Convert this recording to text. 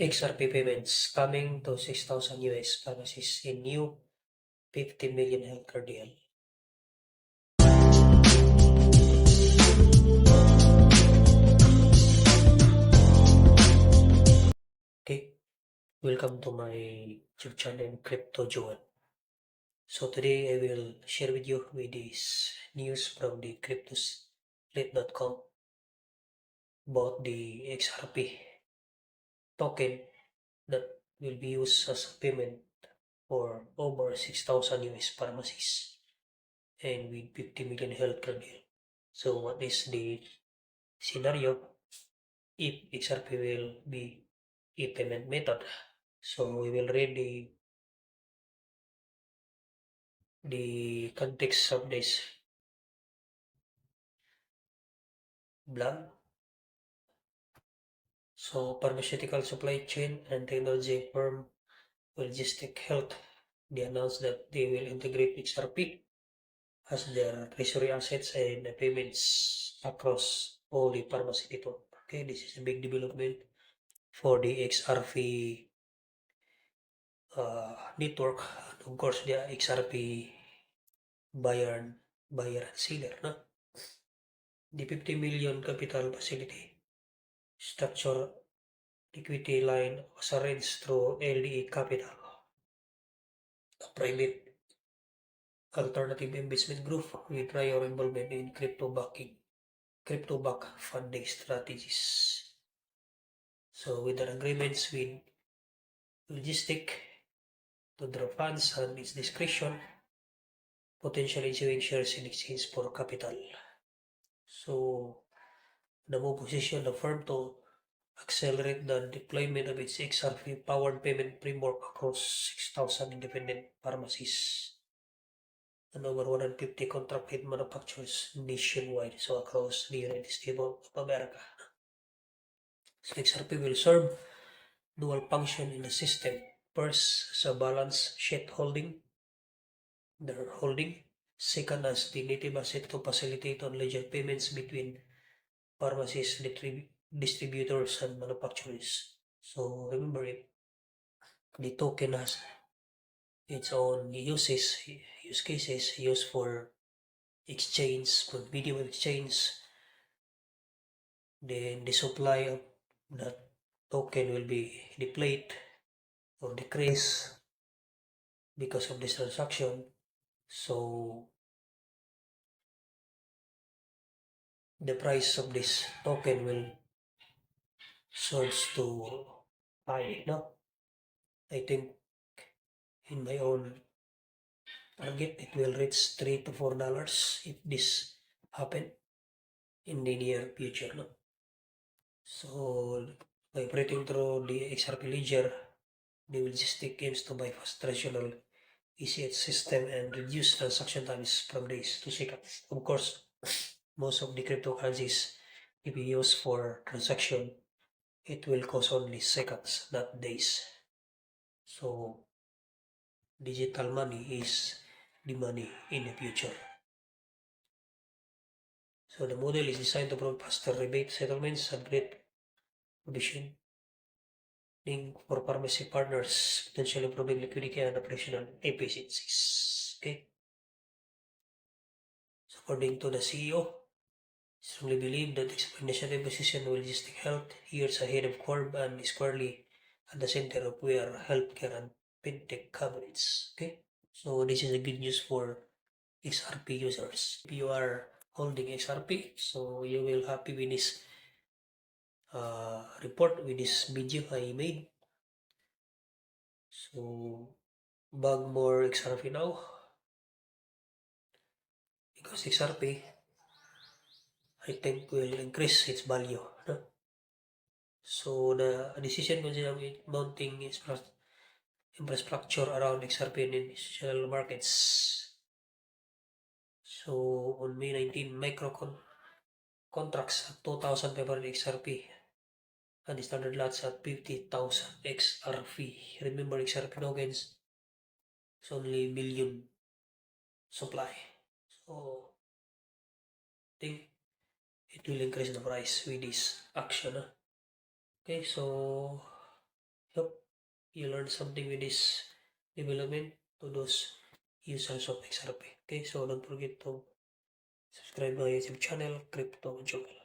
XRP payments coming to 6,000 US pharmacies in new 50 million healthcare deal. Okay, welcome to my YouTube channel Crypto Joel. So today I will share with you with this news from the cryptosplit.com about the XRP token that will be used as a payment for over 6,000 US pharmacies and with 50 million healthcare deal. So what is the scenario if XRP will be a payment method? So we will read the context of this blog. So pharmaceutical supply chain and technology firm Logistic Health, they announced that they will integrate XRP as their treasury assets and payments across all the pharmacy network. Okay, this is a big development for the XRP network. And of course, the XRP buyer and seller. No? The 50 million capital facility structure equity line was arranged through LDA Capital, a private alternative investment group with prior involvement in crypto-backed funding strategies. So with the agreements with Logistic to draw funds at its discretion, potentially issuing shares in exchange for capital. So the move position the firm to accelerate the deployment of its XRP-powered payment framework across 6,000 independent pharmacies and over 150 contracted manufacturers nationwide, so across the United States of America. So XRP will serve dual function in the system. First, as a balance sheet holding. Second, as the native asset to facilitate on ledger payments between pharmacies, distributors, and manufacturers. So remember, if the token has its own use cases used for exchange, for medium of exchange, then the supply of that token will be depleted or decrease because of this transaction. So the price of this token will surge to high. No, I think in my own target it will reach $3 to $4 if this happen in the near future. No, so by operating through the XRP ledger, the logistic aims to bypass traditional ECH system and reduce transaction times from days to seconds. Of course, most of the cryptocurrencies, if you use for transaction, it will cost only seconds, not days. So digital money is the money in the future. So the model is designed to provide faster rebate settlements and great provisioning for pharmacy partners, potentially improving liquidity and operational efficiencies. Okay. So according to the CEO, strongly believe that exponential position will Logistic Health years ahead of Corb and is squarely at the center of where healthcare and fintech covenants. Okay, so this is a good news for XRP users. If you are holding XRP, so you will happy with this report, with this video I made. So bag more XRP now because XRP I think will increase its value. No? So the decision considering mounting infrastructure around XRP in institutional markets. So on May 19, micro contracts at 2,500 XRP and the standard lots at 50,000 XRP. Remember, XRP tokens is only million supply. So I think it will increase the price with this action. Okay, so you learn something with this development to those users of XRP. Okay, so don't forget to subscribe my YouTube channel, Crypto Juggle.